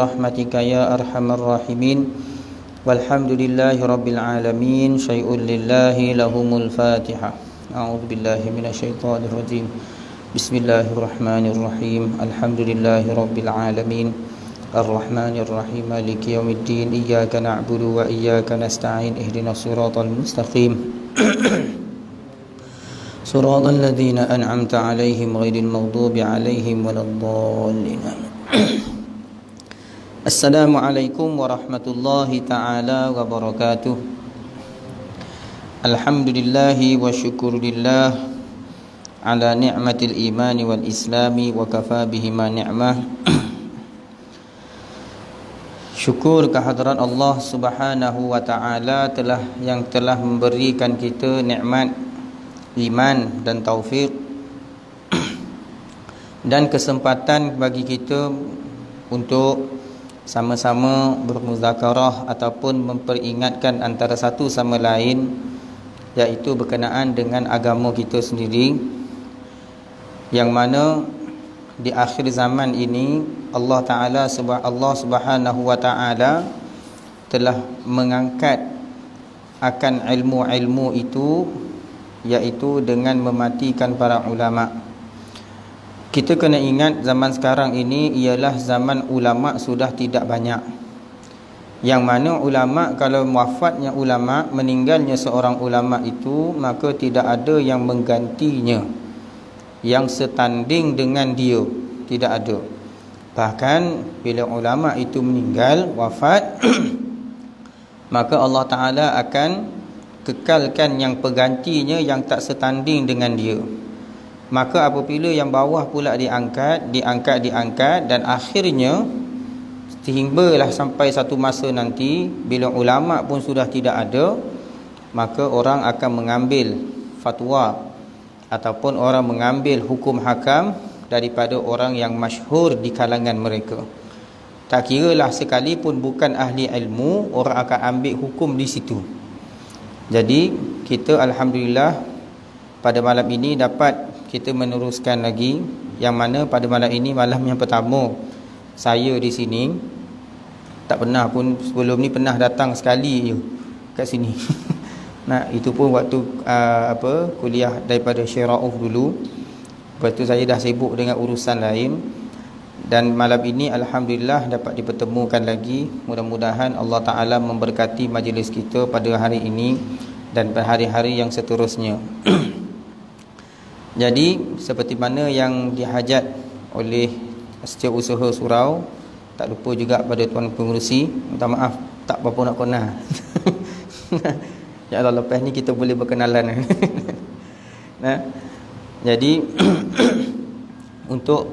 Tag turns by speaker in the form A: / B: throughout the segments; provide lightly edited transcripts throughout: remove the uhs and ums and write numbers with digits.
A: برحمتك يا أرحم الراحمين والحمد لله رب العالمين شيء لله لهم الفاتحة أعوذ بالله من الشيطان الرجيم بسم الله الرحمن الرحيم الحمد لله رب العالمين الرحمن الرحيم مالك يوم الدين إياك نعبد وإياك نستعين اهدنا الصراط المستقيم صراط الذين أنعمت عليهم غير المغضوب عليهم ولا الضالين Assalamualaikum warahmatullahi ta'ala wabarakatuh. Alhamdulillahi wa syukurillah ala ni'matil imani wal islami wa kafa bihima ni'mah. Syukur kehadrat Allah subhanahu wa ta'ala yang telah memberikan kita nikmat iman dan taufik dan kesempatan bagi kita untuk sama-sama bermuzakarah ataupun memperingatkan antara satu sama lain, iaitu berkenaan dengan agama kita sendiri, yang mana di akhir zaman ini Allah Subhanahu wa ta'ala telah mengangkat akan ilmu-ilmu itu, iaitu dengan mematikan para ulama'. Kita kena ingat zaman sekarang ini ialah zaman ulama' sudah tidak banyak. Yang mana ulama', kalau wafatnya ulama', meninggalnya seorang ulama' itu, maka tidak ada yang menggantinya, yang setanding dengan dia, tidak ada. Bahkan bila ulama' itu meninggal, wafat maka Allah Ta'ala akan kekalkan yang penggantinya yang tak setanding dengan dia. Maka apabila yang bawah pula diangkat dan akhirnya sehinggalah sampai satu masa nanti bila ulama' pun sudah tidak ada, maka orang akan mengambil fatwa ataupun orang mengambil hukum hakam daripada orang yang masyhur di kalangan mereka. Tak kiralah sekalipun bukan ahli ilmu, orang akan ambil hukum di situ. Jadi kita alhamdulillah pada malam ini dapat kita meneruskan lagi, yang mana pada malam ini malam yang pertama saya di sini. Tak pernah pun sebelum ni, pernah datang sekali je kat sini. Nah, itu pun waktu kuliah daripada Syekh Rauf dulu. Lepas tu saya dah sibuk dengan urusan lain, dan malam ini alhamdulillah dapat dipertemukan lagi. Mudah-mudahan Allah Ta'ala memberkati majlis kita pada hari ini dan pada hari-hari yang seterusnya. Jadi seperti mana yang dihajat oleh Setiausaha Surau, tak lupa juga pada tuan pengurusi, minta maaf tak apa-apa nak kenal. Ya Allah, lepas ni kita boleh berkenalan. Nah, jadi untuk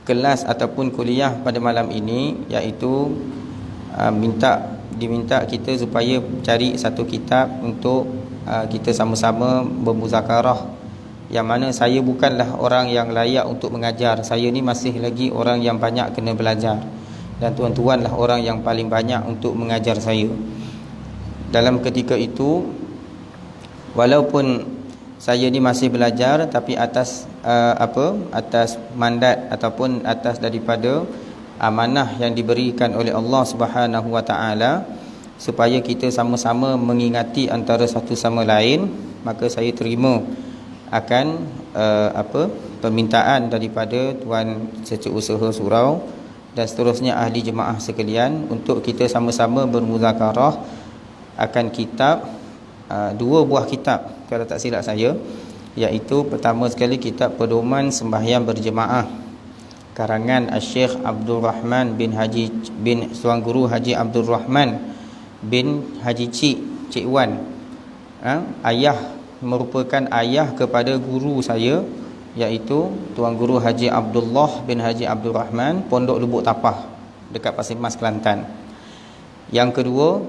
A: kelas ataupun kuliah pada malam ini, iaitu diminta kita supaya cari satu kitab untuk kita sama-sama bermuzakarah. Yang mana saya bukanlah orang yang layak untuk mengajar. Saya ni masih lagi orang yang banyak kena belajar, dan tuan-tuan lah orang yang paling banyak untuk mengajar saya. Dalam ketika itu, walaupun saya ni masih belajar, tapi atas atas mandat ataupun atas daripada amanah yang diberikan oleh Allah Subhanahu wa ta'ala, supaya kita sama-sama mengingati antara satu sama lain, maka saya terima akan permintaan daripada Tuan Setiausaha Surau dan seterusnya ahli jemaah sekalian, untuk kita sama-sama bermuzakarah akan kitab, dua buah kitab kalau tak silap saya, iaitu pertama sekali kitab Pedoman Sembahyang Berjemaah karangan Syekh Abdul Rahman bin Tuan Guru Haji Abdul Rahman bin Haji Cik Wan, merupakan ayah kepada guru saya, iaitu Tuan Guru Haji Abdullah bin Haji Abdul Rahman, Pondok Lubuk Tapah dekat Pasir Mas, Kelantan. Yang kedua,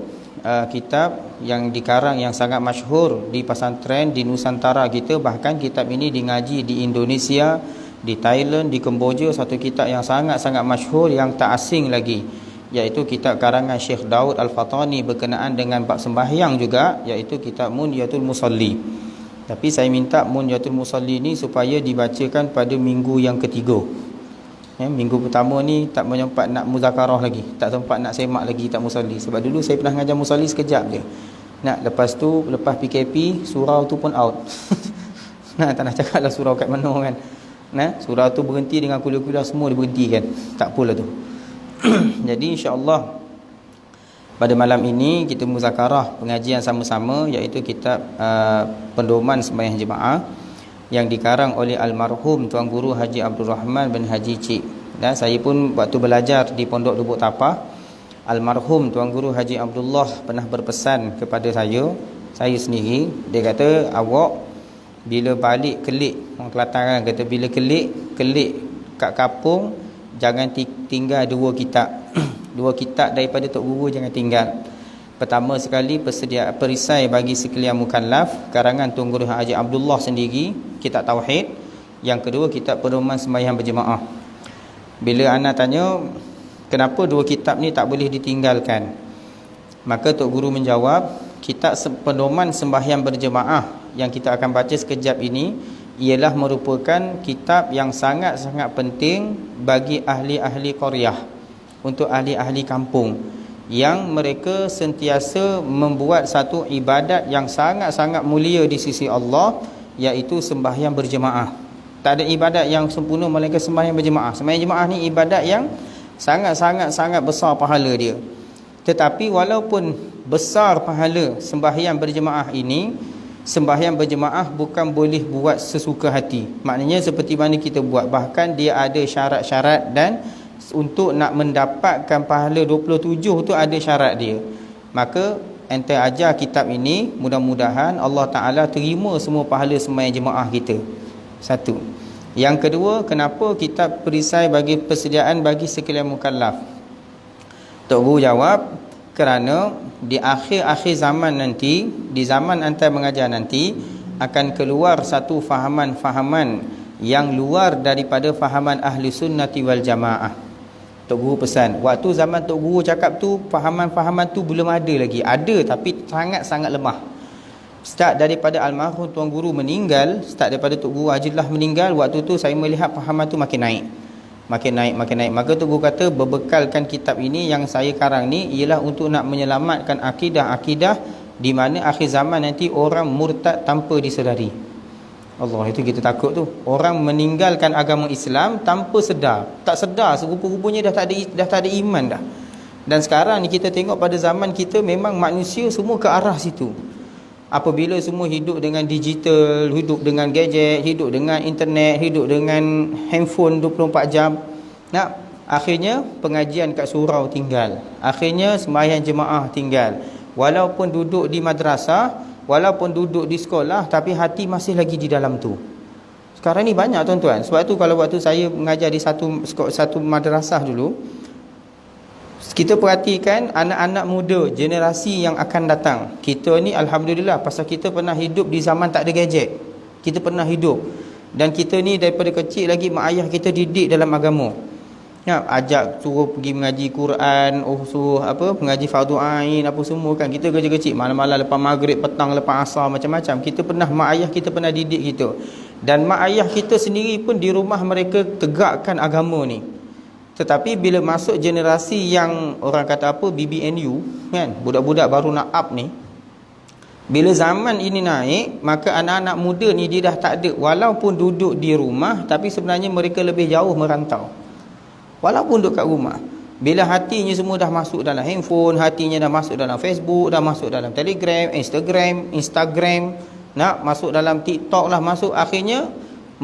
A: kitab yang dikarang yang sangat masyhur di pesantren di Nusantara kita, bahkan kitab ini dingaji di Indonesia, di Thailand, di Kemboja, satu kitab yang sangat-sangat masyhur yang tak asing lagi, iaitu kitab karangan Syekh Daud Al-Fatani berkenaan dengan bab sembahyang juga, iaitu kitab Munyatul Musalli. Tapi saya minta Munyatul Musalli ni supaya dibacakan pada minggu yang ketiga. Minggu pertama ni tak sempat nak muzakarah lagi, tak sempat nak semak lagi, tak musalli. Sebab dulu saya pernah ngajar musalli sekejap je. Lepas tu, lepas PKP, surau tu pun out. Tak nak cakap lah surau kat mana kan. Surau tu berhenti dengan kuliah-kuliah semua diberhentikan. Tak apalah tu. Jadi insya-Allah pada malam ini kita muzakarah pengajian sama-sama, iaitu kitab Pendoman Sembahyang Jemaah yang dikarang oleh almarhum Tuan Guru Haji Abdul Rahman bin Haji Cik. Dan saya pun waktu belajar di Pondok Lubuk Tapah, almarhum Tuan Guru Haji Abdullah pernah berpesan kepada saya sendiri. Dia kata, awak bila balik kelik, orang Kelantan kan kata, bila kelik kat kampung, jangan tinggal 2 kitab. 2 kitab daripada Tok Guru jangan tinggal. Pertama sekali, perisai bagi sekalian mukallaf, karangan Tuan Guru Haji Abdullah sendiri, kitab Tauhid. Yang kedua, kitab Pedoman Sembahyang Berjemaah. Bila anak tanya, kenapa 2 kitab ni tak boleh ditinggalkan? Maka Tok Guru menjawab, kitab Pedoman Sembahyang Berjemaah yang kita akan baca sekejap ini ialah merupakan kitab yang sangat-sangat penting bagi ahli-ahli qaryah, untuk ahli-ahli kampung, yang mereka sentiasa membuat satu ibadat yang sangat-sangat mulia di sisi Allah, iaitu sembahyang berjemaah. Tak ada ibadat yang sempurna melainkan sembahyang berjemaah. Sembahyang jemaah ni ibadat yang sangat-sangat besar pahala dia. Tetapi walaupun besar pahala sembahyang berjemaah ini, sembahyang berjemaah bukan boleh buat sesuka hati. Maknanya seperti mana kita buat, bahkan dia ada syarat-syarat, dan untuk nak mendapatkan pahala 27 tu ada syarat dia. Maka ente ajar kitab ini, mudah-mudahan Allah Ta'ala terima semua pahala sembahyang jemaah kita. Satu. Yang kedua, kenapa kitab perisai bagi persediaan bagi sekalian mukallaf? Tok Guru jawab, kerana di akhir-akhir zaman nanti, di zaman ante mengajar nanti, akan keluar satu fahaman-fahaman yang luar daripada fahaman ahli sunnati wal jamaah. Tok Guru pesan, waktu zaman Tok Guru cakap tu, fahaman-fahaman tu belum ada lagi. Ada tapi sangat-sangat lemah. Start daripada almarhum Tuan Guru meninggal, start daripada Tok Guru Hajillah meninggal, waktu tu saya melihat fahaman tu makin naik. Maka Tok Guru kata, berbekalkan kitab ini yang saya karang ni ialah untuk nak menyelamatkan akidah-akidah di mana akhir zaman nanti orang murtad tanpa disedari. Allah, itu kita takut tu. Orang meninggalkan agama Islam tanpa sedar. Tak sedar, serupa-rupanya dah tak ada iman dah. Dan sekarang ni kita tengok pada zaman kita, memang manusia semua ke arah situ. Apabila semua hidup dengan digital, hidup dengan gadget, hidup dengan internet, hidup dengan handphone 24 jam, akhirnya pengajian kat surau tinggal. Akhirnya sembahyang jemaah tinggal. Walaupun duduk di madrasah, walaupun duduk di sekolah, tapi hati masih lagi di dalam tu. Sekarang ni banyak tuan-tuan. Sebab tu kalau waktu saya mengajar di satu madrasah dulu, kita perhatikan anak-anak muda, generasi yang akan datang. Kita ni alhamdulillah, pasal kita pernah hidup di zaman tak ada gadget. Kita pernah hidup. Dan kita ni daripada kecil lagi mak ayah kita didik dalam agama. Ajak suruh pergi mengaji Quran, suruh mengaji fardu ain, apa semua kan. Kita kecil-kecil, malam-malam lepas maghrib, petang lepas asar, macam-macam. Mak ayah kita pernah didik kita. Dan mak ayah kita sendiri pun di rumah mereka tegakkan agama ni. Tetapi bila masuk generasi yang orang kata BBNU kan, budak-budak baru nak up ni, bila zaman ini naik, maka anak-anak muda ni dia dah tak ada, walaupun duduk di rumah, tapi sebenarnya mereka lebih jauh merantau. Walaupun duduk kat rumah, bila hatinya semua dah masuk dalam handphone, hatinya dah masuk dalam Facebook, dah masuk dalam Telegram, Instagram, nak masuk dalam TikTok lah masuk. Akhirnya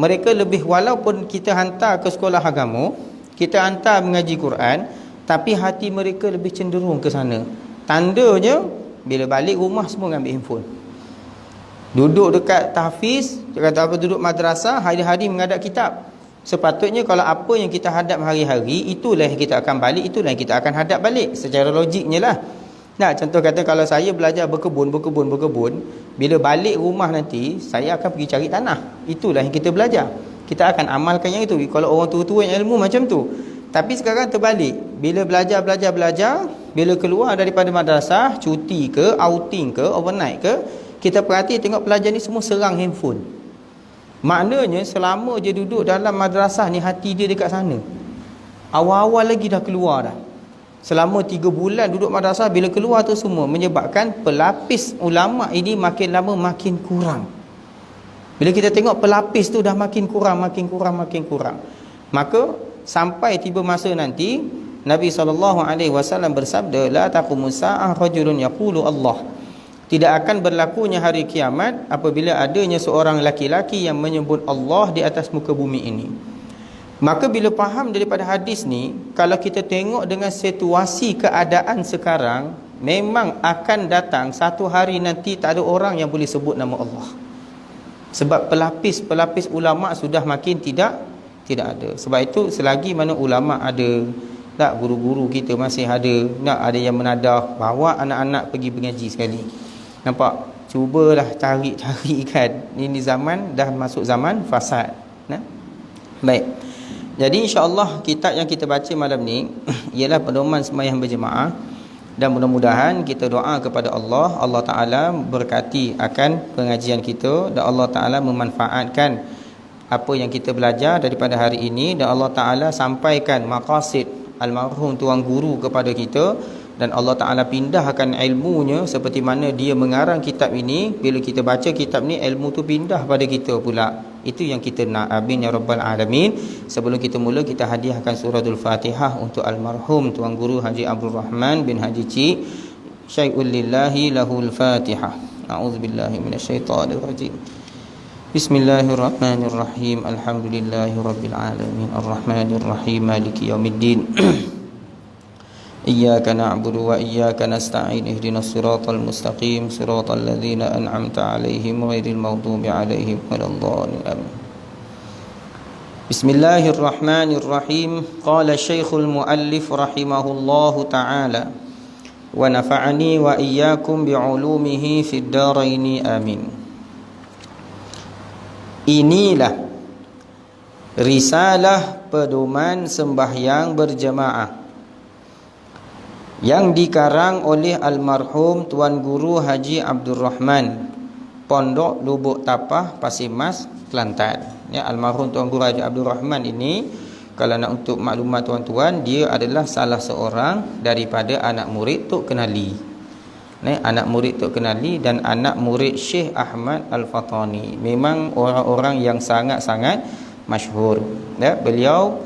A: mereka lebih, walaupun kita hantar ke sekolah agama, kita hantar mengaji Quran, tapi hati mereka lebih cenderung ke sana. Tandanya bila balik rumah semua ambil handphone. Duduk dekat tahfiz, duduk madrasah, hari-hari menghadap kitab. Sepatutnya kalau apa yang kita hadap hari-hari, itulah yang kita akan balik, itulah yang kita akan hadap balik. Secara logiknya lah. Contoh kata, kalau saya belajar berkebun, bila balik rumah nanti, saya akan pergi cari tanah. Itulah yang kita belajar. Kita akan amalkan yang itu. Kalau orang tua-tua yang ilmu macam tu. Tapi sekarang terbalik. Bila belajar, bila keluar daripada madrasah, cuti ke, outing ke, overnight ke, kita perhati tengok pelajar ni semua serang handphone. Maknanya selama je duduk dalam madrasah ni, hati dia dekat sana. Awal-awal lagi dah keluar dah. Selama 3 bulan duduk madrasah, bila keluar tu semua menyebabkan pelapis ulama ini makin lama makin kurang. Bila kita tengok pelapis tu dah makin kurang. Maka sampai tiba masa nanti Nabi SAW bersabda, la taqumus sa'ah rajulun yaqulu Allah. Tidak akan berlakunya hari kiamat apabila adanya seorang laki-laki yang menyebut Allah di atas muka bumi ini. Maka bila faham daripada hadis ni, kalau kita tengok dengan situasi keadaan sekarang, memang akan datang satu hari nanti tak ada orang yang boleh sebut nama Allah. Sebab pelapis ulama sudah makin tidak ada. Sebab itu selagi mana ulama ada, tak, guru-guru kita masih ada yang menadah, bawa anak-anak pergi mengaji sekali. Nampak? Cubalah cari kan. Ini zaman dah masuk zaman fasad. Nah? Baik. Jadi insya-Allah kitab yang kita baca malam ni ialah pedoman sembahyang berjemaah, dan mudah-mudahan kita doa kepada Allah Taala berkati akan pengajian kita, dan Allah Taala memanfaatkan apa yang kita belajar daripada hari ini, dan Allah Taala sampaikan maqasid almarhum tuan guru kepada kita, dan Allah Taala pindahkan ilmunya seperti mana dia mengarang kitab ini. Bila kita baca kitab ni, ilmu tu pindah pada kita pula. Itu yang kita nak. Amin ya rabbal alamin. Sebelum kita mula, kita hadiahkan suratul Fatihah untuk almarhum tuan guru Haji Abdul Rahman bin Haji Cik. Syai'ul lillahi lahul Fatihah. A'udzubillahi minasyaitonir rajim. Bismillahirrahmanirrahim. Alhamdulillahi rabbil alamin. Arrahmanir rahim. Maliki yaumiddin. Iyyaka na'budu wa iyyaka nasta'in. Ihdinas siratal mustaqim, siratal ladzina an'amta 'alaihim ghairil maghdubi 'alaihim waladdallin. Bismillahirrahmanirrahim. Qala Syekhul Muallif rahimahullahu ta'ala wa nafa'ani wa iyyakum bi'ulumihi fid dharain amin. Inilah risalah pedoman sembahyang berjemaah yang dikarang oleh almarhum Tuan Guru Haji Abdul Rahman, Pondok Lubuk Tapah, Pasir Mas, Kelantan. Ya, almarhum Tuan Guru Haji Abdul Rahman ini, kalau nak untuk maklumat tuan-tuan, dia adalah salah seorang daripada anak murid Tok Kenali. Anak murid Tok Kenali dan anak murid Syekh Ahmad Al-Fatani. Memang orang-orang yang sangat-sangat masyhur. Ya, beliau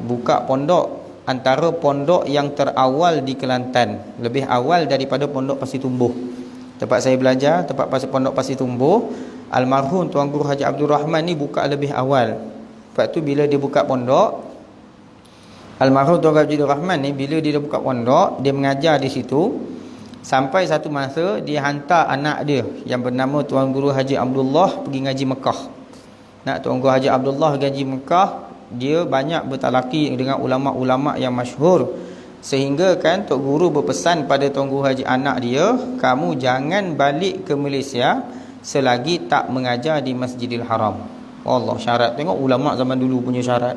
A: buka pondok, antara pondok yang terawal di Kelantan, lebih awal daripada pondok Pasir Tumbuh. Tempat saya belajar, tempat pondok Pasir Tumbuh, almarhum Tuan Guru Haji Abdul Rahman ni buka lebih awal. Sebab tu bila dia buka pondok, almarhum Tuan Guru Haji Abdul Rahman ni, bila dia buka pondok, dia mengajar di situ. Sampai satu masa dia hantar anak dia yang bernama Tuan Guru Haji Abdullah pergi ngaji Mekah. Tuan Guru Haji Abdullah ngaji Mekah, dia banyak bertalaki dengan ulama-ulama yang masyhur, sehingga kan Tok Guru berpesan pada Tuan Guru Haji anak dia, kamu jangan balik ke Malaysia selagi tak mengajar di Masjidil Haram. Allah, syarat. Tengok ulama zaman dulu punya syarat,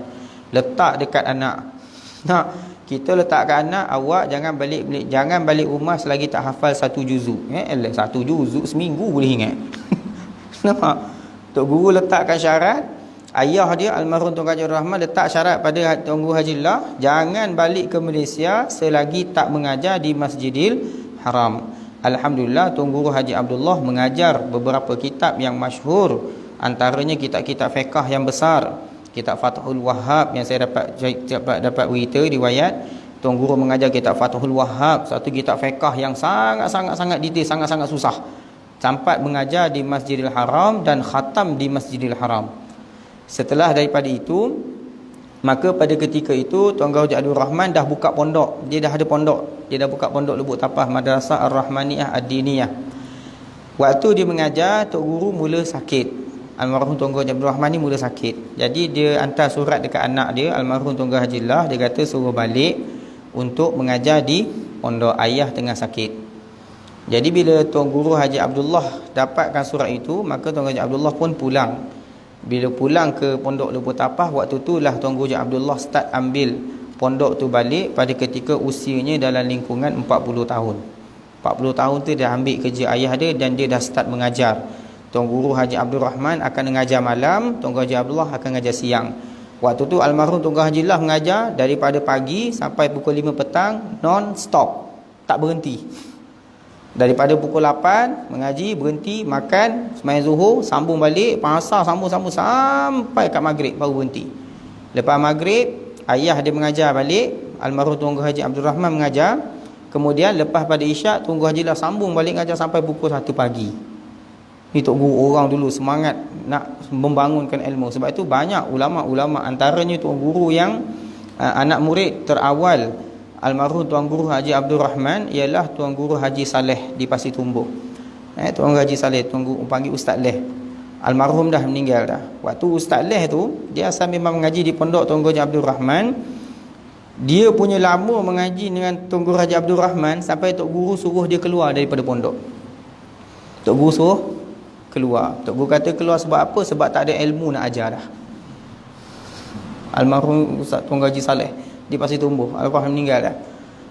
A: letak dekat anak. Kita letak kat anak, awak jangan balik rumah selagi tak hafal 1 juzuk. 1 juzuk seminggu boleh ingat. Nampak? Tok Guru letakkan syarat. Ayah dia almarhum Tuan Haji Rahman letak syarat pada Tuan Guru Haji Allah, jangan balik ke Malaysia selagi tak mengajar di Masjidil Haram. Alhamdulillah, Tuan Guru Haji Abdullah mengajar beberapa kitab yang masyhur, antaranya kitab-kitab fiqh yang besar, kitab Fathul Wahhab yang saya dapat berita riwayat Tuan Guru mengajar kitab Fathul Wahhab, satu kitab fiqh yang sangat detail, sangat susah, sampai mengajar di Masjidil Haram dan khatam di Masjidil Haram. Setelah daripada itu, maka pada ketika itu Tuan Guru Haji Abdul Rahman dah buka pondok. Dia dah ada pondok. Dia dah buka pondok Lubuk Tapah, Madrasah Ar-Rahmaniyah Ad-Diniyah. Waktu dia mengajar, Tok Guru mula sakit. Almarhum Tuan Guru Haji Abdul Rahman ni mula sakit. Jadi dia hantar surat dekat anak dia, almarhum Tuan Guru Haji Allah, dia kata suruh balik untuk mengajar di pondok, ayah tengah sakit. Jadi bila Tuan Guru Haji Abdullah dapatkan surat itu, maka Tuan Guru Haji Abdullah pun pulang. Bila pulang ke pondok Lubuk Tapah, waktu itulah Tuan Guru Haji Abdullah start ambil pondok tu balik pada ketika usianya dalam lingkungan 40 tahun. 40 tahun tu dia ambil kerja ayah dia dan dia dah start mengajar. Tuan Guru Haji Abdul Rahman akan mengajar malam, Tuan Guru Haji Abdullah akan mengajar siang. Waktu tu almarhum Tuan Haji Lah mengajar daripada pagi sampai pukul 5 petang non-stop, tak berhenti. Daripada pukul 8 mengaji, berhenti, makan, sembahyang zuhur, sambung balik, pasar sambung sampai kat maghrib baru berhenti. Lepas maghrib, ayah dia mengajar balik, almarhum Tuan Haji Abdul Rahman mengajar. Kemudian lepas pada isyak, Tuan Haji Lah sambung balik mengajar sampai pukul 1 pagi. Ni tok guru orang dulu semangat nak membangunkan ilmu. Sebab itu banyak ulama-ulama, antaranya tuan guru yang anak murid terawal almarhum Tuan Guru Haji Abdul Rahman ialah Tuan Guru Haji Saleh di Pasir Tumbuh. Tuan Guru Haji Saleh, Tuan Guru panggil Ustaz Leh. Almarhum dah meninggal dah. Waktu Ustaz Leh tu, dia asal memang mengaji di pondok Tuan Guru Haji Abdul Rahman. Dia punya lama mengaji dengan Tuan Guru Haji Abdul Rahman sampai Tok Guru suruh dia keluar daripada pondok. Tok Guru suruh keluar. Tok Guru kata keluar sebab apa? Sebab tak ada ilmu nak ajar dah. Almarhum Ustaz Tuan Guru Haji Saleh di Pasir Tumbuh, almarhum meninggal dah.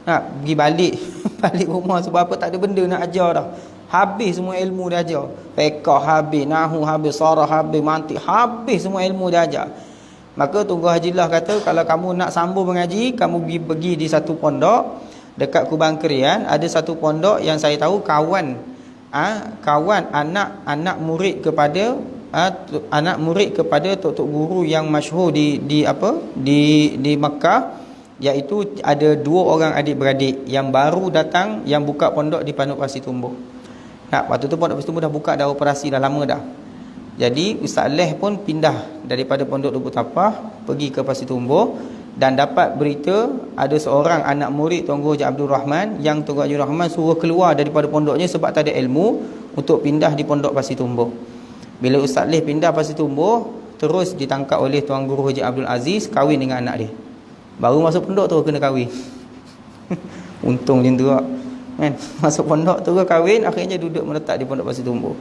A: Nak pergi balik balik rumah sebab apa? Tak ada benda nak ajar dah. Habis semua ilmu dia ajar. Fiqh habis, nahwu habis, sarah habis, mantik habis, semua ilmu dia ajar. Maka Tuan Guru Haji Lah kata, kalau kamu nak sambung mengaji, kamu pergi di satu pondok dekat Kubang Kerian. Ada satu pondok yang saya tahu kawan anak murid kepada tok guru yang masyhur di Mekah, iaitu ada 2 orang adik-beradik yang baru datang, yang buka pondok di Pondok Pasir Tumbuh. Waktu tu Pondok Pasir Tumbuh dah buka, dah operasi dah lama dah. Jadi Ustaz Leh pun pindah daripada Pondok Lubuk Tapah pergi ke Pasir Tumbuh dan dapat berita ada seorang anak murid Tuan Guru Haji Abdul Rahman yang Tuan Guru Haji Abdul Rahman suruh keluar daripada pondoknya sebab tak ada ilmu, untuk pindah di Pondok Pasir Tumbuh. Bila Ustaz Leh pindah Pasir Tumbuh, terus ditangkap oleh Tuan Guru Haji Abdul Aziz, kahwin dengan anak dia. Baru masuk pondok tu kena kahwin. Untung macam tu kan. Masuk pondok tu kahwin, akhirnya duduk meletak di Pondok Pasir Tumbuh.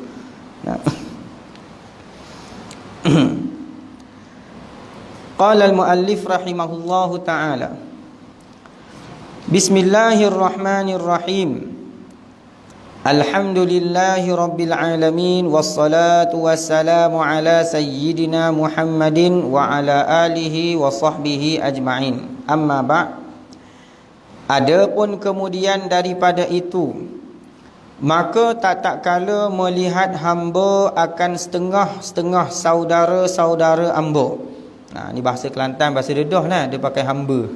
A: Qala al-muallif rahimahullahu ta'ala, Bismillahirrahmanirrahim. Alhamdulillahi rabbil alamin, wassalatu wassalamu ala sayyidina Muhammadin wa ala alihi wa sahbihi ajma'in. Amma ba'. Adapun kemudian daripada itu, maka tak kala melihat hamba akan setengah-setengah saudara-saudara hamba. Ni bahasa Kelantan, bahasa Dedah lah. Dia pakai hamba.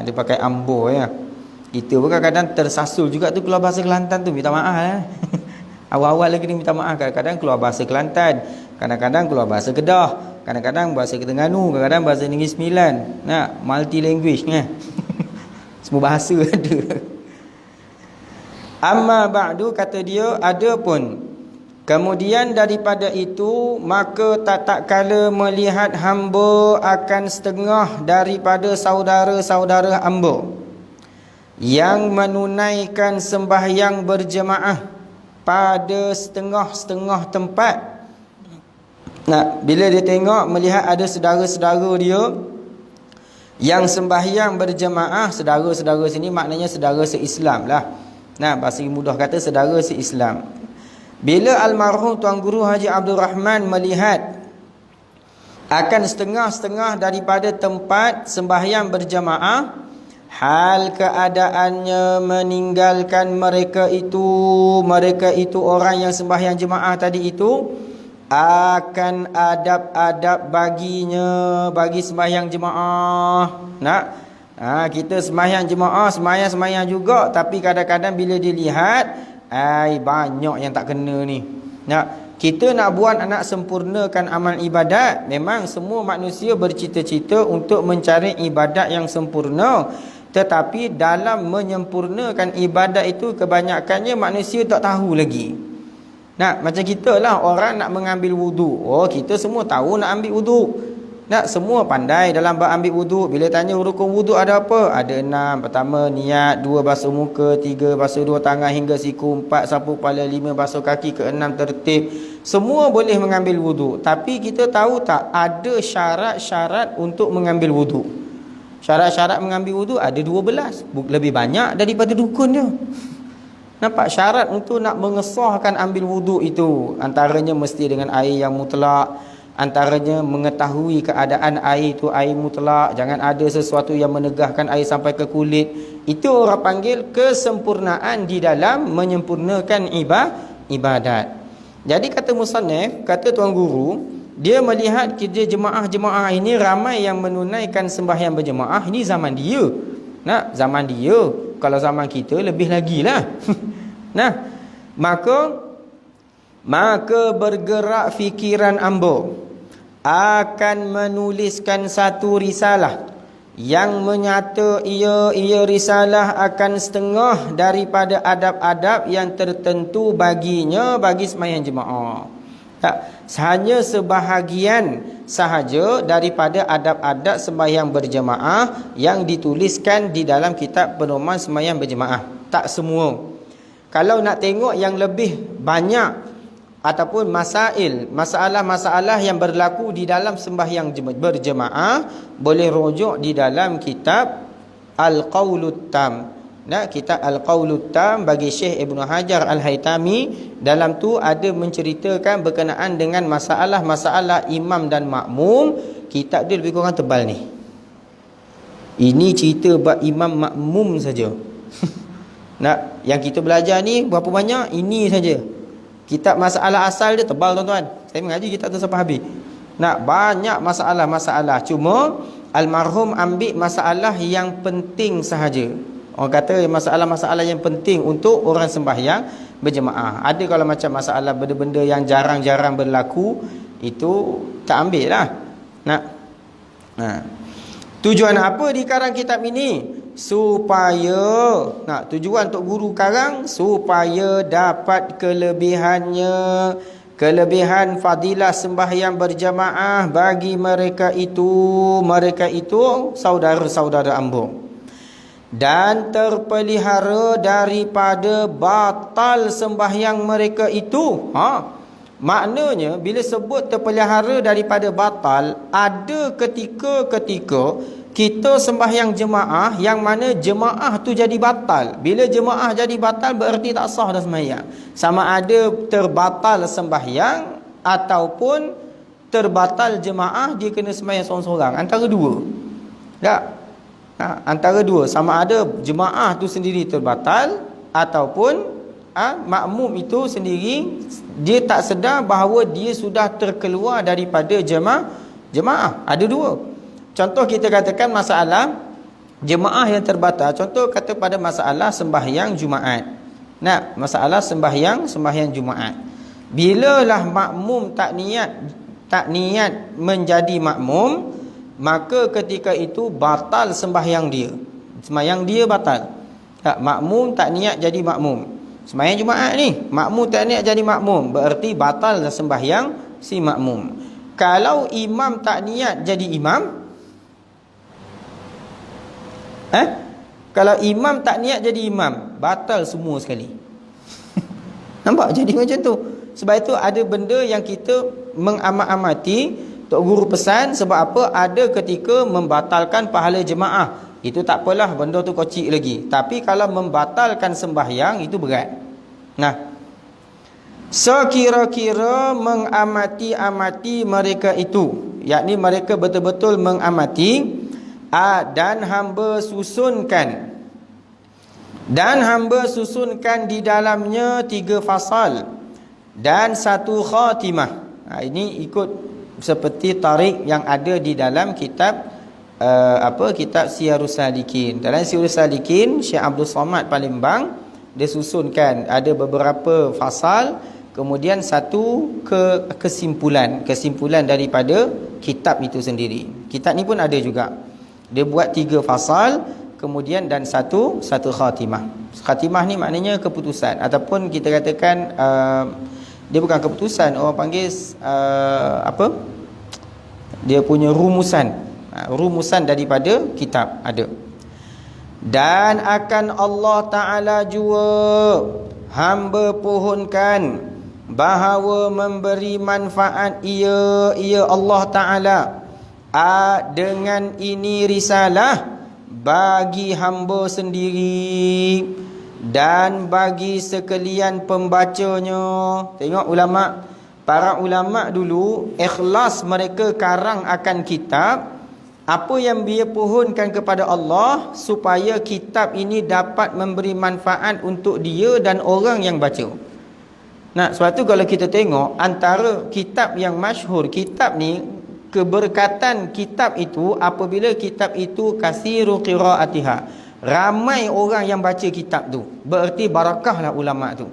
A: Dia pakai ambo ya. Kita pun kadang-kadang tersasul juga tu keluar bahasa Kelantan tu. Minta maaf lah. Awal-awal lagi ni minta maaf. Kadang-kadang keluar bahasa Kelantan, kadang-kadang keluar bahasa Kedah, kadang-kadang bahasa Terengganu, kadang-kadang bahasa Negeri Sembilan. Multi language kan. Semua bahasa ada. Amma ba'du, kata dia, adapun kemudian daripada itu, maka tak kala melihat hamba akan setengah daripada saudara-saudara hamba yang menunaikan sembahyang berjemaah pada setengah-setengah tempat. Bila dia tengok, melihat ada saudara-saudara dia yang sembahyang berjemaah, saudara-saudara sini maknanya saudara se-Islam lah. Bahasa mudah kata saudara se-Islam. Bila almarhum Tuan Guru Haji Abdul Rahman melihat akan setengah-setengah daripada tempat sembahyang berjamaah, hal keadaannya meninggalkan mereka itu orang yang sembahyang jemaah tadi itu, akan adab-adab baginya, bagi sembahyang jemaah. Kita sembahyang jemaah, sembahyang juga, tapi kadang-kadang bila dilihat, banyak yang tak kena ni. Kita nak buat anak sempurnakan amal ibadat, memang semua manusia bercita-cita untuk mencari ibadat yang sempurna. Tetapi dalam menyempurnakan ibadat itu, kebanyakannya manusia tak tahu lagi. Macam kita lah, orang nak mengambil wudu. Kita semua tahu nak ambil wudu. Semua pandai dalam ambil wudu. Bila tanya rukun wudu ada apa? Ada 6. Pertama niat, 2 basuh muka, 3 basuh 2 tangan hingga siku, 4 sapu kepala, 5 basuh kaki, ke-6 tertib. Semua boleh mengambil wudu. Tapi kita tahu tak, ada syarat-syarat untuk mengambil wudu. Syarat-syarat mengambil wudu ada 12. Lebih banyak daripada rukun dia. Nampak? Syarat untuk nak mengesahkan ambil wudu itu, antaranya mesti dengan air yang mutlak, Antaranya mengetahui keadaan air itu air mutlak, jangan ada sesuatu yang menegahkan air sampai ke kulit. Itu orang panggil kesempurnaan di dalam menyempurnakan ibadat. Jadi kata musannif, kata tuan guru, dia melihat kita jemaah-jemaah ini ramai yang menunaikan sembahyang berjemaah. Ini zaman dia. Nah, zaman dia. Kalau zaman kita lebih lagi lah. Nah, maka bergerak fikiran ambo akan menuliskan satu risalah yang menyata ia risalah akan setengah daripada adab-adab yang tertentu baginya bagi sembahyang jemaah. Tak, hanya sebahagian sahaja daripada adab-adab sembahyang berjemaah yang dituliskan di dalam kitab pedoman sembahyang berjemaah. Tak semua. Kalau nak tengok yang lebih banyak ataupun masalah-masalah yang berlaku di dalam sembahyang berjemaah, boleh rujuk di dalam kitab Al-Qawlut Tam. Nah, kitab Al-Qawlut Tam bagi Syekh Ibnu Hajar Al-Haytami, dalam tu ada menceritakan berkenaan dengan masalah-masalah imam dan makmum. Kitab dia lebih kurang tebal ni. Ini cerita bab imam makmum saja. Nah, yang kita belajar ni berapa banyak? Ini saja. Kitab masalah asal dia tebal tuan-tuan. Saya mengaji kitab tu sampai habis. Nak banyak masalah-masalah. Cuma almarhum ambil masalah yang penting sahaja. Orang kata masalah-masalah yang penting untuk orang sembahyang berjemaah. Ada kalau macam masalah benda-benda yang jarang-jarang berlaku, itu tak ambil lah. Tujuan apa di karang kitab ini? Supaya tujuan untuk guru karang supaya dapat kelebihan fadilah sembahyang berjamaah bagi mereka itu saudara-saudara ambo, dan terpelihara daripada batal sembahyang mereka itu. Maknanya bila sebut terpelihara daripada batal, ada ketika kita sembahyang jemaah yang mana jemaah tu jadi batal. Bila jemaah jadi batal berarti tak sah dah sembahyang. Sama ada terbatal sembahyang ataupun terbatal jemaah, dia kena sembahyang seorang-seorang. Antara dua. Tak? Antara dua. Sama ada jemaah tu sendiri terbatal ataupun makmum itu sendiri dia tak sedar bahawa dia sudah terkeluar daripada jemaah. Ada dua. Contoh kita katakan masalah jemaah yang terbatal. Contoh kata pada masalah sembahyang Jumaat. Nah, masalah sembahyang Jumaat. Bilalah makmum tak niat menjadi makmum, maka ketika itu batal sembahyang dia. Sembahyang dia batal. Tak, makmum tak niat jadi makmum. Sembahyang Jumaat ni, makmum tak niat jadi makmum, berarti batal sembahyang si makmum. Kalau imam tak niat jadi imam, kalau imam tak niat jadi imam, batal semua sekali. Nampak jadi macam tu. Sebab itu ada benda yang kita mengamat-amati. Tok Guru pesan sebab apa? Ada ketika membatalkan pahala jemaah. Itu tak apalah, benda tu kocik lagi. Tapi kalau membatalkan sembahyang, itu berat. Nah, sekira-kira mengamati-amati mereka itu, yakni mereka betul-betul mengamati, dan hamba susunkan di dalamnya 3 fasal dan 1 khatimah. Ini ikut seperti tarik yang ada di dalam kitab kitab Siyarus Salikin. Dalam Siyarus Salikin, Syekh Abdul Somad Palembang dia susunkan ada beberapa fasal, kemudian 1 kesimpulan daripada kitab itu sendiri. Kitab ni pun ada juga. Dia buat 3 fasal, kemudian dan 1 khatimah. Khatimah ni maknanya keputusan, ataupun kita katakan dia bukan keputusan, orang panggil dia punya rumusan daripada kitab ada. Dan akan Allah Ta'ala jua hamba pohonkan bahawa memberi manfaat ia Allah Ta'ala dengan ini risalah bagi hamba sendiri dan bagi sekalian pembacanya. Tengok ulama Para ulama dulu ikhlas mereka karang akan kitab, apa yang dia pohonkan kepada Allah supaya kitab ini dapat memberi manfaat untuk dia dan orang yang baca. Nah, sebab tu kalau kita tengok antara kitab yang masyhur, kitab ni keberkatan kitab itu apabila kitab itu kasiru qiraatiha, ramai orang yang baca kitab tu, bererti barakahlah ulama tu.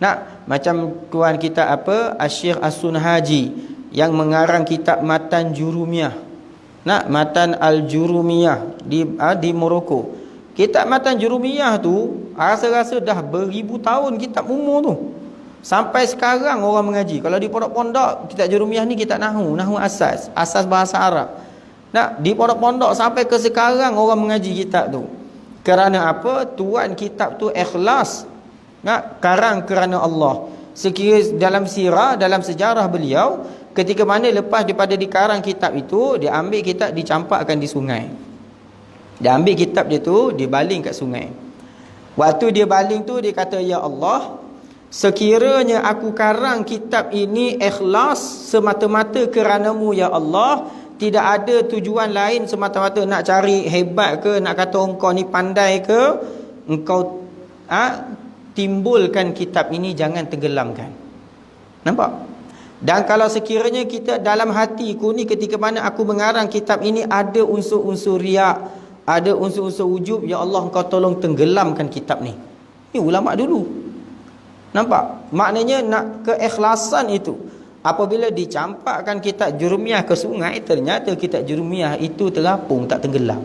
A: Nah, macam tuan kita apa, Asy-Syaikh As-Sunhaji yang mengarang kitab Matan Jurumiyah. Nah, Matan Al-Jurumiyah di Morocco. Kitab Matan Jurumiyah tu rasa-rasa dah beribu tahun kitab umur tu. Sampai sekarang orang mengaji. Kalau di pondok-pondok, kitab Jurumiyah ni kitab nahwu asas bahasa Arab. Nah, di pondok-pondok sampai ke sekarang orang mengaji kitab tu. Kerana apa? Tuan kitab tu ikhlas. Nah, karang kerana Allah. Sekira dalam sirah, dalam sejarah beliau, ketika mana lepas daripada dikarang kitab itu, dia ambil kitab dicampakkan di sungai. Dia ambil kitab dia tu, dibaling kat sungai. Waktu dia baling tu, dia kata, ya Allah, sekiranya aku karang kitab ini ikhlas semata-mata kerana-Mu ya Allah, tidak ada tujuan lain semata-mata nak cari hebat ke, nak kata engkau ni pandai ke, engkau timbulkan kitab ini, jangan tenggelamkan. Nampak? Dan kalau sekiranya kita dalam hatiku ni ketika mana aku mengarang kitab ini ada unsur-unsur riak, ada unsur-unsur wujub, ya Allah engkau tolong tenggelamkan kitab ni. Ini ulama dulu. Nampak? Maknanya nak keikhlasan itu. Apabila dicampakkan kitab Jurumiyah ke sungai, ternyata kitab Jurumiyah itu terapung, tak tenggelam.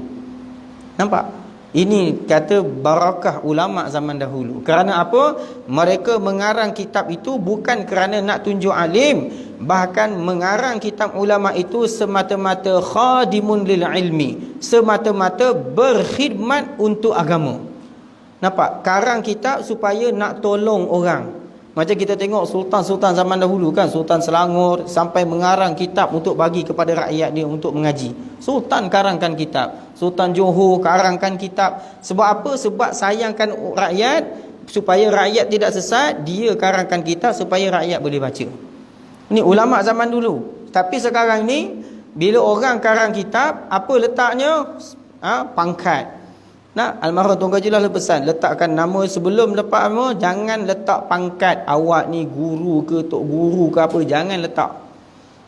A: Nampak? Ini kata barakah ulama zaman dahulu. Kerana apa? Mereka mengarang kitab itu bukan kerana nak tunjuk alim, bahkan mengarang kitab ulama itu semata-mata khadimun lil ilmi, semata-mata berkhidmat untuk agama. Nampak? Karang kitab supaya nak tolong orang. Macam kita tengok sultan-sultan zaman dahulu kan, Sultan Selangor sampai mengarang kitab untuk bagi kepada rakyat dia untuk mengaji. Sultan karangkan kitab. Sultan Johor karangkan kitab. Sebab apa? Sebab sayangkan rakyat, supaya rakyat tidak sesat, dia karangkan kitab supaya rakyat boleh baca. Ini ulama zaman dulu. Tapi sekarang ni bila orang karang kitab, apa letaknya? Pangkat. Nah, almarhum Tuan Haji lah pesan, letakkan nama sebelum letak nama, jangan letak pangkat awak ni guru ke tok guru ke apa, jangan letak.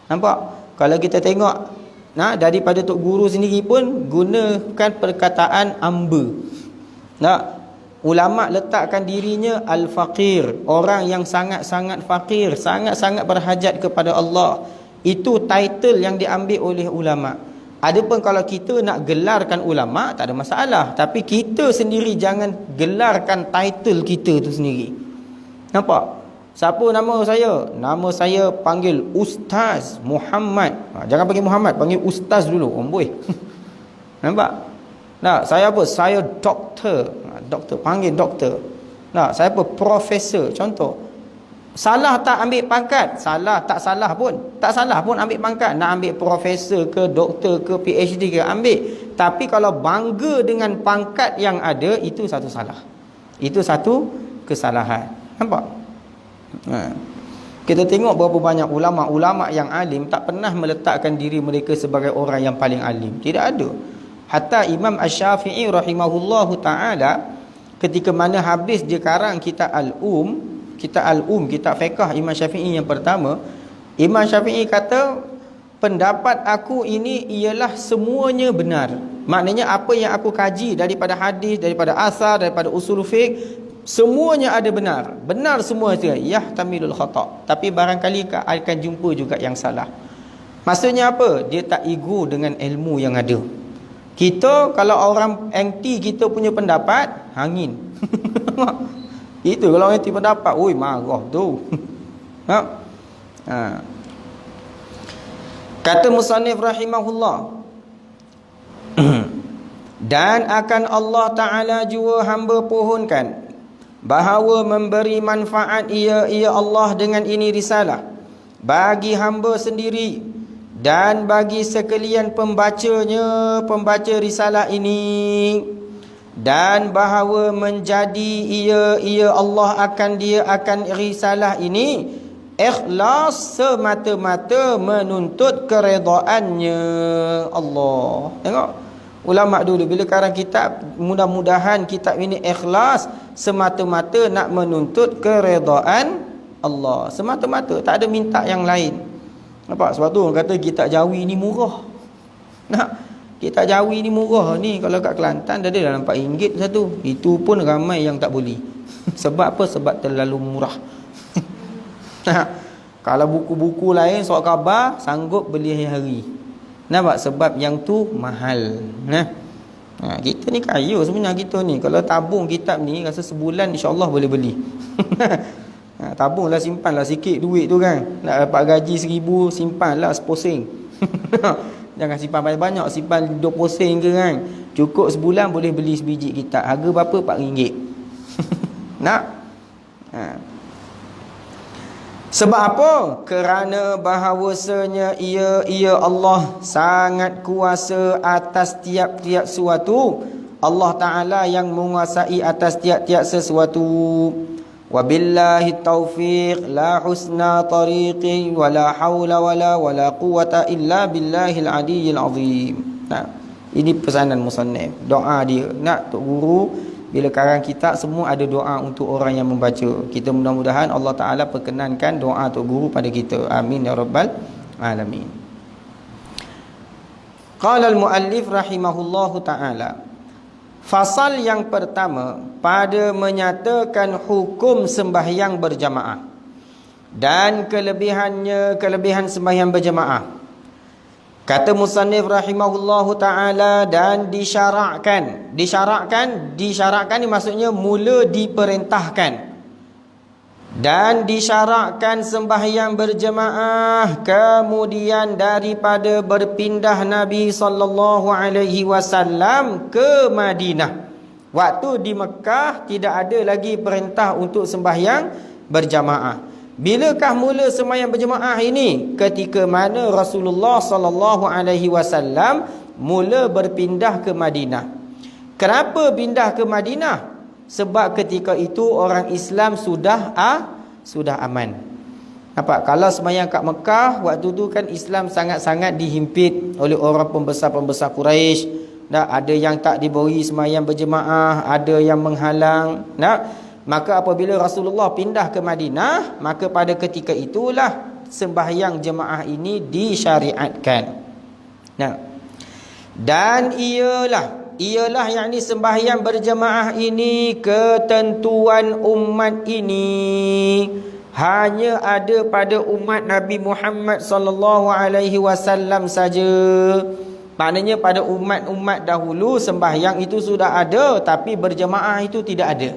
A: Nampak? Kalau kita tengok daripada tok guru sendiri pun gunakan perkataan amba. Nah, ulama letakkan dirinya al-faqir, orang yang sangat-sangat fakir, sangat-sangat berhajat kepada Allah. Itu title yang diambil oleh ulama. Adapun kalau kita nak gelarkan ulama, tak ada masalah. Tapi kita sendiri jangan gelarkan title kita tu sendiri. Nampak? Siapa nama saya? Nama saya panggil Ustaz Muhammad. Jangan panggil Muhammad, panggil Ustaz dulu. Boleh. Nampak? Nah, saya apa? Saya doktor. Doktor, panggil doktor. Nah, saya apa? Profesor. Contoh. Salah tak ambil pangkat? Salah tak salah pun. Tak salah pun ambil pangkat. Nak ambil profesor ke, doktor ke, PhD ke, ambil. Tapi kalau bangga dengan pangkat yang ada, itu satu salah. Itu satu kesalahan. Nampak? Kita tengok berapa banyak ulama-ulama yang alim tak pernah meletakkan diri mereka sebagai orang yang paling alim. Tidak ada. Hatta Imam Asy-Syafi'i rahimahullahu ta'ala, ketika mana habis dia karang kitab kitab fiqh Imam Syafi'i yang pertama, Imam Syafi'i kata, pendapat aku ini ialah semuanya benar. Maknanya apa yang aku kaji daripada hadis, daripada asar, daripada usul fiqh, semuanya ada benar. Benar semua itu. Yahtamilul khata'. Tapi barangkali akan jumpa juga yang salah. Maksudnya apa? Dia tak ego dengan ilmu yang ada. Kita kalau orang anti kita punya pendapat, hangin. Itu kalau orang anti pendapat, oi marah tu. Kata musannif rahimahullah, dan akan Allah Ta'ala jua hamba pohonkan bahawa memberi manfaat ia Allah dengan ini risalah bagi hamba sendiri dan bagi sekalian pembacanya, pembaca risalah ini, dan bahawa menjadi ia Allah akan risalah ini Ikhlas semata-mata menuntut keredaannya Allah. Tengok ulama dulu bila karang kitab, mudah-mudahan kitab ini ikhlas semata-mata nak menuntut keredaan Allah. Semata-mata, tak ada minta yang lain. Nampak? Sebab tu orang kata kitab Jawi ni murah. Nak kitab Jawi ni murah ni, kalau kat Kelantan dah ada dalam RM4 satu. Itu pun ramai yang tak boleh. Sebab apa? Sebab terlalu murah. Kalau buku-buku lain surat khabar sanggup beli hari-hari. Nampak? Sebab yang tu mahal. Kita ni kaya sebenarnya kita ni. Kalau tabung kitab ni rasa sebulan insya-Allah boleh beli. Tabunglah, simpanlah sikit duit tu kan. Nak dapat gaji 1,000, simpanlah 10 sen. Jangan simpan banyak-banyak, simpan 20 sen ke kan. Cukup sebulan boleh beli sebiji kitab. Harga berapa? RM4. Nak? Sebab apa? Kerana bahawasanya ia Allah sangat kuasa atas tiap-tiap sesuatu. Allah Ta'ala yang menguasai atas tiap-tiap sesuatu. Wabillahi taufiq la husna tariqi wala hawla wala quwata illa billahil aliyyil azim. Nah, ini pesanan musannif. Doa dia. Nak Tok Guru bila karang kitab semua ada doa untuk orang yang membaca. Kita mudah-mudahan Allah Ta'ala perkenankan doa Tok Guru pada kita. Amin ya rabbal alamin. Qala al-muallif rahimahullahu ta'ala. Fasal yang pertama pada menyatakan hukum sembahyang berjamaah dan kelebihan sembahyang berjamaah. Kata musannif rahimahullahu ta'ala, dan disyarakkan ni maksudnya mula diperintahkan. Dan disyarakkan sembahyang berjemaah kemudian daripada berpindah Nabi SAW ke Madinah. Waktu di Mekah tidak ada lagi perintah untuk sembahyang berjemaah. Bilakah mula sembahyang berjemaah ini? Ketika mana Rasulullah SAW mula berpindah ke Madinah. Kenapa pindah ke Madinah? Sebab ketika itu orang Islam sudah aman. Nampak? Kalau sembahyang kat Mekah waktu tu kan Islam sangat-sangat dihimpit oleh orang pembesar-pembesar Quraisy. Ada yang tak diberi sembahyang berjemaah, ada yang menghalang. Maka apabila Rasulullah pindah ke Madinah, maka pada ketika itulah sembahyang jemaah ini disyariatkan. Dan ialah yakni sembahyang berjemaah ini ketentuan umat ini hanya ada pada umat Nabi Muhammad sallallahu alaihi wasallam saja. Maknanya pada umat-umat dahulu sembahyang itu sudah ada tapi berjemaah itu tidak ada.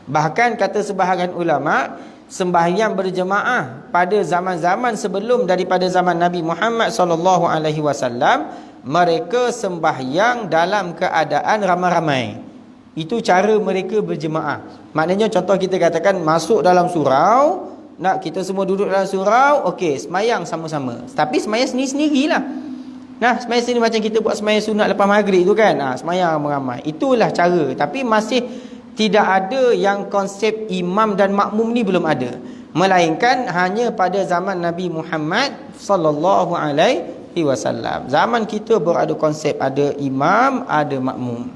A: Bahkan kata sebahagian ulama, sembahyang berjemaah pada zaman-zaman sebelum daripada zaman Nabi Muhammad sallallahu alaihi wasallam, mereka sembahyang dalam keadaan ramai-ramai. Itu cara mereka berjemaah. Maknanya contoh kita katakan masuk dalam surau, kita semua duduk dalam surau, okey, sembahyang sama-sama. Tapi sembahyang sendiri-sendirilah. Sembahyang sendiri macam kita buat sembahyang sunat lepas maghrib tu kan. Sembahyang ramai. Itulah cara. Tapi masih tidak ada yang konsep imam dan makmum ni belum ada. Melainkan hanya pada zaman Nabi Muhammad sallallahu alaihi wasallam. Zaman kita baru ada konsep ada imam, ada makmum.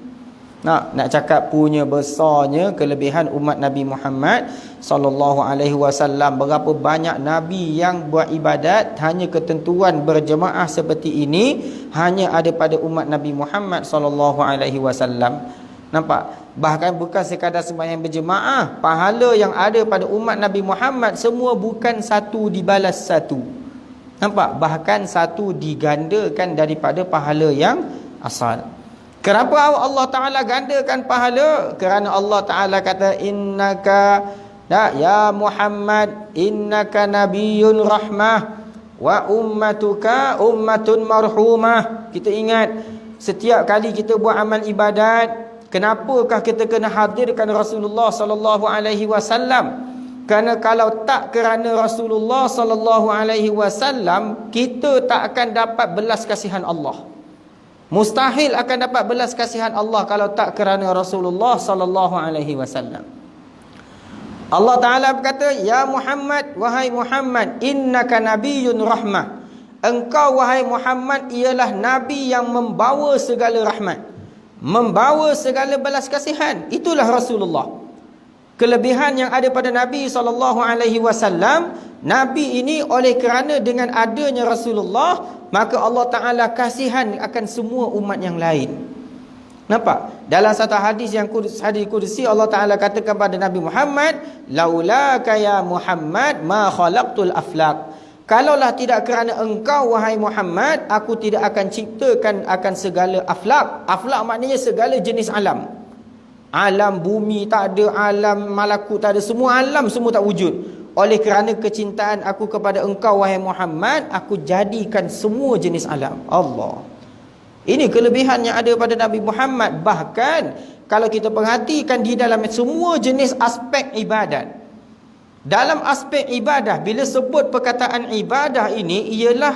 A: Nak cakap punya besarnya kelebihan umat Nabi Muhammad sallallahu alaihi wasallam, berapa banyak nabi yang buat ibadat, hanya ketentuan berjemaah seperti ini hanya ada pada umat Nabi Muhammad sallallahu alaihi wasallam. Nampak? Bahkan bukan sekadar sembahyang berjemaah, pahala yang ada pada umat Nabi Muhammad semua bukan satu dibalas satu. Nampak? Bahkan satu digandakan daripada pahala yang asal. Kenapa Allah Ta'ala gandakan pahala? Kerana Allah Ta'ala kata, innaka ya Muhammad innaka nabiyyun rahmah wa ummatuka ummatun marhumah. Kita ingat setiap kali kita buat amal ibadat, kenapakah kita kena hadirkan Rasulullah sallallahu alaihi wasallam? Kerana kalau tak kerana Rasulullah sallallahu alaihi wasallam, kita tak akan dapat belas kasihan Allah. Mustahil akan dapat belas kasihan Allah kalau tak kerana Rasulullah sallallahu alaihi wasallam. Allah Ta'ala berkata, ya Muhammad, wahai Muhammad, innaka nabiyyun rahmah. Engkau wahai Muhammad ialah nabi yang membawa segala rahmat, membawa segala belas kasihan. Itulah Rasulullah. Kelebihan yang ada pada Nabi SAW, Nabi ini oleh kerana dengan adanya Rasulullah, maka Allah Ta'ala kasihan akan semua umat yang lain. Nampak? Dalam satu hadis yang hadis kursi, Allah Ta'ala katakan kepada Nabi Muhammad, laulaka ya Muhammad ma khalaqtul aflaq. Kalaulah tidak kerana engkau wahai Muhammad, aku tidak akan ciptakan akan segala aflaq. Aflaq maknanya segala jenis alam. Alam bumi tak ada, alam malakut tak ada, semua alam semua tak wujud. Oleh kerana kecintaan aku kepada engkau wahai Muhammad, aku jadikan semua jenis alam. Allah. Ini kelebihan yang ada pada Nabi Muhammad. Bahkan kalau kita perhatikan di dalam semua jenis aspek ibadat, dalam aspek ibadah, bila sebut perkataan ibadah ini, ialah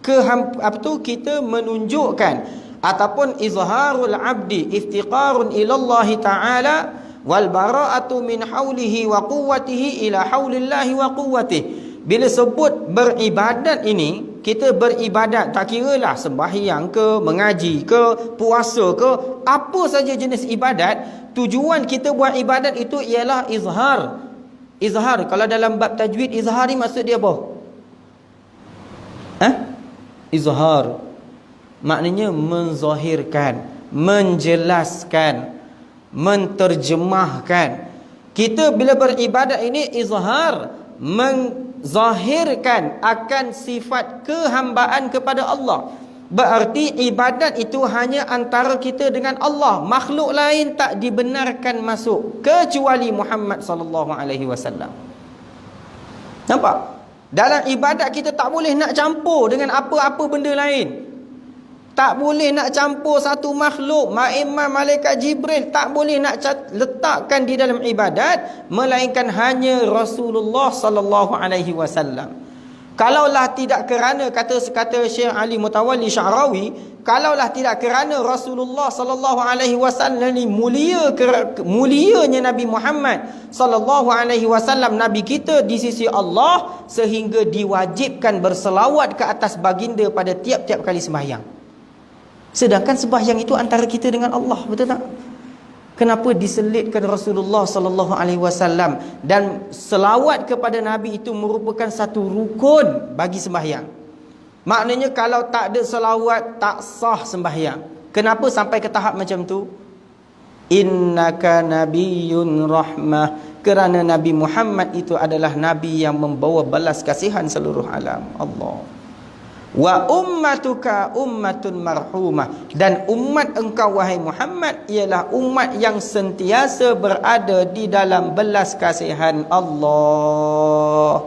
A: kita menunjukkan ataupun izharul abdi iftiqarun ilallah ta'ala wal bara'atu min haulihi wa quwwatihi ila haulillahi wa quwwatihi. Bila sebut beribadat ini, kita beribadat, tak kiralah sembahyang ke, mengaji ke, puasa ke, apa saja jenis ibadat, tujuan kita buat ibadat itu ialah izhar. Izhar, kalau dalam bab tajwid, izhar ni maksud dia apa? Izhar maknanya menzahirkan, menjelaskan, menterjemahkan. Kita bila beribadat ini izhar, menzahirkan akan sifat kehambaan kepada Allah. Berarti ibadat itu hanya antara kita dengan Allah. Makhluk lain tak dibenarkan masuk kecuali Muhammad sallallahu alaihi wasallam. Nampak? Dalam ibadat kita tak boleh nak campur dengan apa-apa benda lain. Tak boleh nak campur satu makhluk, imam malaikat Jibril, tak boleh nak letakkan di dalam ibadat melainkan hanya Rasulullah sallallahu alaihi wasallam. Kalaulah tidak kerana kata Syekh Ali Mutawalli Sya'rawi, kalaulah tidak kerana Rasulullah sallallahu alaihi wasallam ni mulianya Nabi Muhammad sallallahu alaihi wasallam, nabi kita di sisi Allah, sehingga diwajibkan berselawat ke atas baginda pada tiap-tiap kali sembahyang. Sedangkan sembahyang itu antara kita dengan Allah, betul tak? Kenapa diselitkan Rasulullah sallallahu alaihi wasallam, dan selawat kepada Nabi itu merupakan satu rukun bagi sembahyang. Maknanya kalau tak ada selawat tak sah sembahyang. Kenapa sampai ke tahap macam tu? Innaka nabiyyun rahmah. Kerana Nabi Muhammad itu adalah nabi yang membawa balas kasihan seluruh alam. Allah. Wa ummatuka ummatun marhumah. Dan umat engkau wahai Muhammad ialah umat yang sentiasa berada di dalam belas kasihan Allah.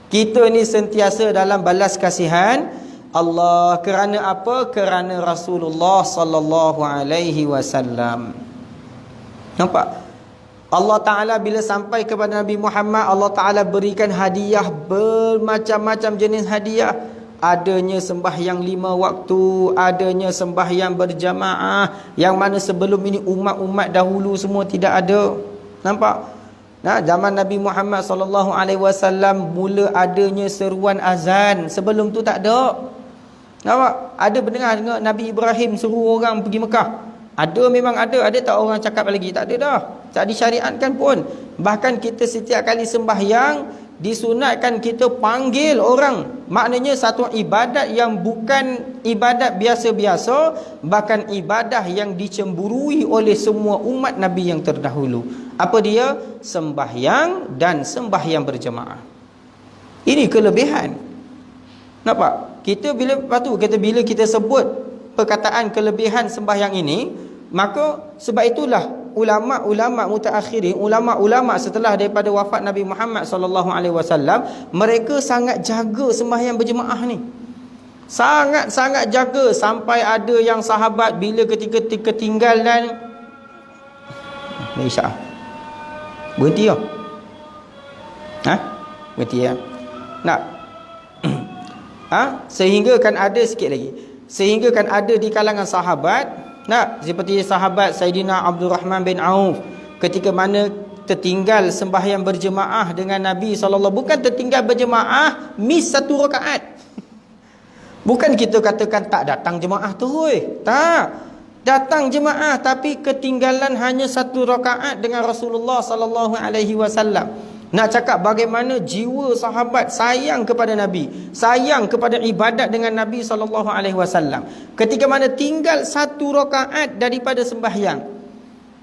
A: Kita ni sentiasa dalam balas kasihan Allah. Kerana apa? Kerana Rasulullah sallallahu alaihi wasallam. Nampak? Allah Ta'ala bila sampai kepada Nabi Muhammad, Allah Ta'ala berikan hadiah, bermacam-macam jenis hadiah. Adanya sembahyang 5 waktu, adanya sembahyang berjamaah, yang mana sebelum ini umat-umat dahulu semua tidak ada. Nampak? Nah, zaman Nabi Muhammad sallallahu alaihi wasallam mula adanya seruan azan. Sebelum tu tak ada. Nampak? Ada pendengar dengar Nabi Ibrahim suruh orang pergi Mekah. Ada, memang ada. Ada tak orang cakap lagi? Tak ada dah. Tak disyariatkan pun. Bahkan kita setiap kali sembahyang disunatkan kita panggil orang. Maknanya satu ibadat yang bukan ibadat biasa-biasa, bahkan ibadah yang dicemburui oleh semua umat Nabi yang terdahulu. Apa dia? Sembahyang dan sembahyang berjemaah. Ini kelebihan. Nampak? Kita bila bila kita sebut perkataan kelebihan sembahyang ini, maka sebab itulah ulama-ulama mutaakhirin, ulama-ulama setelah daripada wafat Nabi Muhammad sallallahu alaihi wasallam, mereka sangat jaga sembahyang berjemaah ni. Sangat-sangat jaga, sampai ada yang sahabat bila ketika ketinggalan Isyak. Berhenti ya? Berhenti ya? Nak? Sehingga kan ada sikit lagi. Sehingga kan ada di kalangan sahabat, seperti sahabat Saidina Abdul Rahman bin Auf, ketika mana tertinggal sembahyang berjemaah dengan Nabi SAW. Bukan tertinggal berjemaah, miss satu rakaat. Bukan kita katakan tak datang jemaah tu. Tak. Datang jemaah tapi ketinggalan hanya satu rakaat dengan Rasulullah SAW. Nak cakap bagaimana jiwa sahabat sayang kepada Nabi, sayang kepada ibadat dengan Nabi SAW. Ketika mana tinggal satu rakaat daripada sembahyang.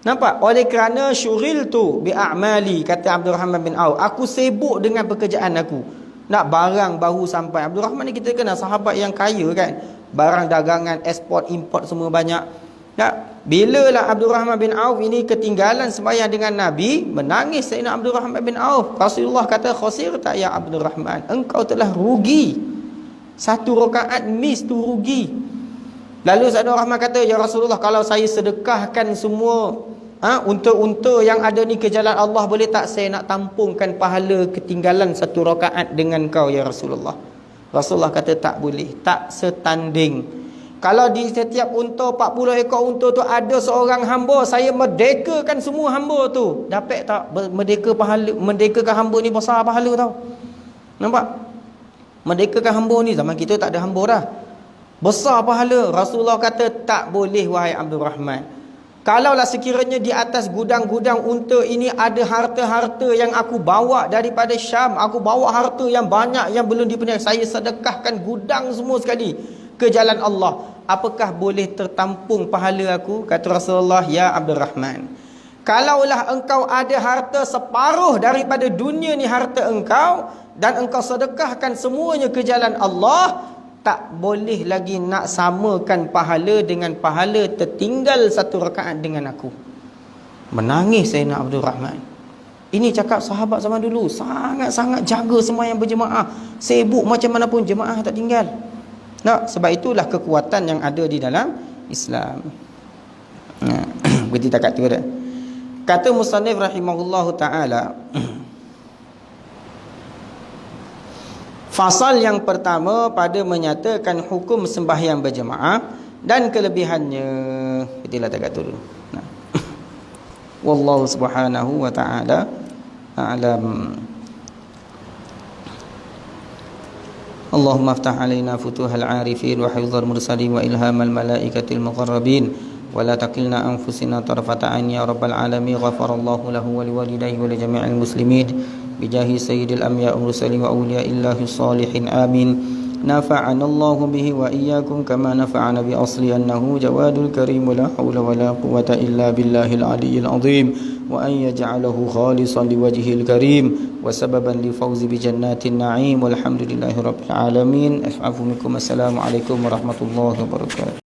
A: Nampak? Oleh kerana syuril tu bi'a'mali, kata Abdul Rahman bin Auf, aku sibuk dengan pekerjaan aku. Nak barang baru sampai. Abdul Rahman ni kita kenal sahabat yang kaya kan. Barang dagangan, ekspor, import semua banyak. Tak? Bila lah Abdul Rahman bin Auf ini ketinggalan sembahyang dengan Nabi, menangis Sayyidina Abdul Rahman bin Auf. Rasulullah kata, khasir tak ya Abdul Rahman, engkau telah rugi. Satu rakaat miss tu rugi. Lalu Sayyidina Abdul Rahman kata, ya Rasulullah, kalau saya sedekahkan semua unta-unta yang ada ni ke jalan Allah, boleh tak saya nak tampungkan pahala ketinggalan satu rakaat dengan kau ya Rasulullah? Rasulullah kata tak boleh, tak setanding. Kalau di setiap unta 40 ekor unta tu ada seorang hamba, saya merdekakan semua hamba tu. Dapat tak merdekakan hamba ni besar pahala tau. Nampak? Merdekakan hamba ni, zaman kita tak ada hamba dah. Besar pahala. Rasulullah kata tak boleh wahai Abdul Rahman. Kalaulah sekiranya di atas gudang-gudang unta ini ada harta-harta yang aku bawa daripada Syam, aku bawa harta yang banyak yang belum dipenuhi, saya sedekahkan gudang semua sekali ke jalan Allah, apakah boleh tertampung pahala aku? Kata Rasulullah, ya Abdul Rahman, kalaulah engkau ada harta separuh daripada dunia ni harta engkau, dan engkau sedekahkan semuanya ke jalan Allah, tak boleh lagi nak samakan pahala dengan pahala tertinggal satu rakaat dengan aku. Menangis Sayyidina Abdul Rahman. Ini cakap sahabat zaman dulu, sangat-sangat jaga sembahyang berjemaah, sibuk macam mana pun jemaah tak tinggal. Nah, sebab itulah kekuatan yang ada di dalam Islam. Berarti takat tu dah. Kata musannif rahimahullahu ta'ala, fasal yang pertama pada menyatakan hukum sembahyang berjemaah dan kelebihannya. Itulah takat tu dulu. Nah. Wallahu subhanahu wa ta'ala a'lam. اللهم افتح علينا فتوح العارفين وحفظ المرسلين وإلهام الملائكة المقربين ولا تكلنا أنفسنا طرفة عين يا رب العالمين. غفر الله له ولوالديه ولجميع المسلمين بجاه سيد الأنبياء والمرسلين وأولياء الله الصالحين آمين. نفعنا الله به وإياكم كما نفعنا بأصل أنه جواد الكريم ولا حول ولا قوة إلا بالله العلي العظيم وأن يجعله خالصا لوجهه الكريم وسببا لفوز بجنات النعيم والحمد لله رب العالمين. أعفو منكم. السلام عليكم ورحمة الله وبركاته.